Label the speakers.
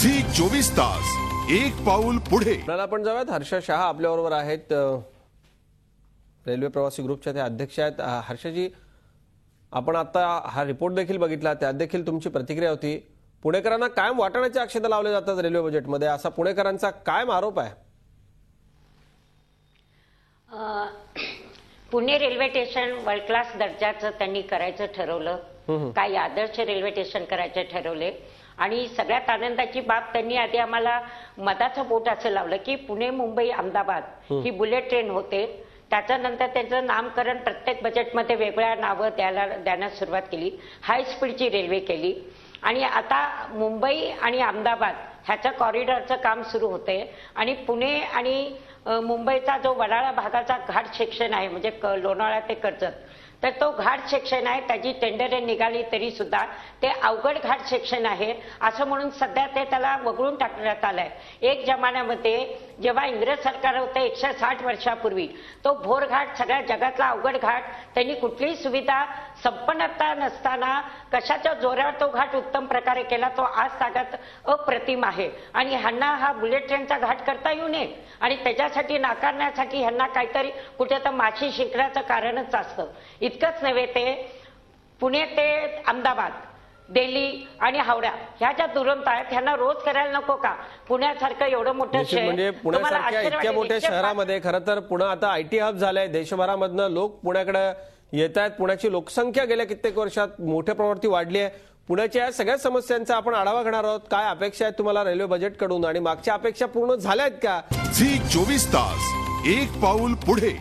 Speaker 1: Zee 24 तास एक पाऊल पुढे।
Speaker 2: आपल्याला आपण जाऊयात, हर्ष शाह आपल्याबरोबर आहेत, रेल्वे प्रवासी ग्रुपचे ते अध्यक्ष आहेत। हर्षजी, आपण आता हा रिपोर्ट देखील बघितला, त्यात देखील तुमची प्रतिक्रिया होती। पुणेकरांना कायम वाटण्याचे आक्षेप लावले जातात रेल्वे बजेटमध्ये, असा पुणेकरांचा कायम आरोप आहे।
Speaker 3: Pune railway station world class दर्जाचं त्यांनी करायचं ठरवलं, काही आदर्श रेल्वे स्टेशन करायचे ठरवले। आणि सगळ्यात आनंदाची बाब, त्यांनी आधी आम्हाला मधाचं बोट असं लावलं की पुणे मुंबई अहमदाबाद ही बुलेट ट्रेन होते। त्याच्यानंतर त्याचं नामकरण प्रत्येक बजेटमध्ये वेगळ्या नावं देण्यास सुरुवात केली, हाय स्पीडची रेल्वे केली। आणि आता मुंबई आणि अहमदाबाद ह्याच्या कॉरिडॉरचं काम सुरू होते आणि पुणे आणि मुंबईचा जो वडाळा भागाचा घाट सेक्शन आहे, म्हणजे लोणावळा ते कर्जत, तर तो घाट सेक्शन आहे, त्याची टेंडर निघाली तरी सुद्धा ते अवघड घाट सेक्शन आहे असं म्हणून सध्या ते त्याला वगळून टाकण्यात आलंय। एक जमान्यामध्ये जेव्हा इंग्रज सरकार होतं 160 वर्षापूर्वी, तो भोर घाट सगळ्या जगातला अवघड घाट, त्यांनी कुठलीही सुविधा संपन्नता नसताना कशाच्या जोरावर तो घाट उत्तम प्रकारे केला, तो आज तागात अप्रतिम आहे। आणि ह्यांना हा बुलेट ट्रेनचा घाट करता येऊ नये आणि त्याच्यासाठी नाकारण्यासाठी ह्यांना काहीतरी कुठे तर माशी शिंकण्याचं कारणच असतं। इतकंच नव्हे, ते पुणे ते अहमदाबाद, दिल्ली आणि हावडा ह्या ज्या दुरंत आहेत, ह्यांना रोज करायला नको का? पुण्यासारखं एवढं मोठं शहर,
Speaker 2: म्हणजे पुण्यासारख्या इतक्या मोठ्या शहरामध्ये खरं तर पुणे आता आयटी हब झालंय, देशभरामधनं लोक पुण्याकडे येत आहेत। पुण्याची लोकसंख्या गेल्या कित्येक वर्षात मोठ्या प्रमाणात वाढली आहे। पुण्याच्या या सगळ्या समस्यांचा आपण आढावा घेणार आहोत। काय अपेक्षा आहेत तुम्हाला रेल्वे बजेटकडून आणि मागच्या अपेक्षा पूर्ण झाल्या आहेत का?
Speaker 1: झी 24 तास एक पाऊल पुढे।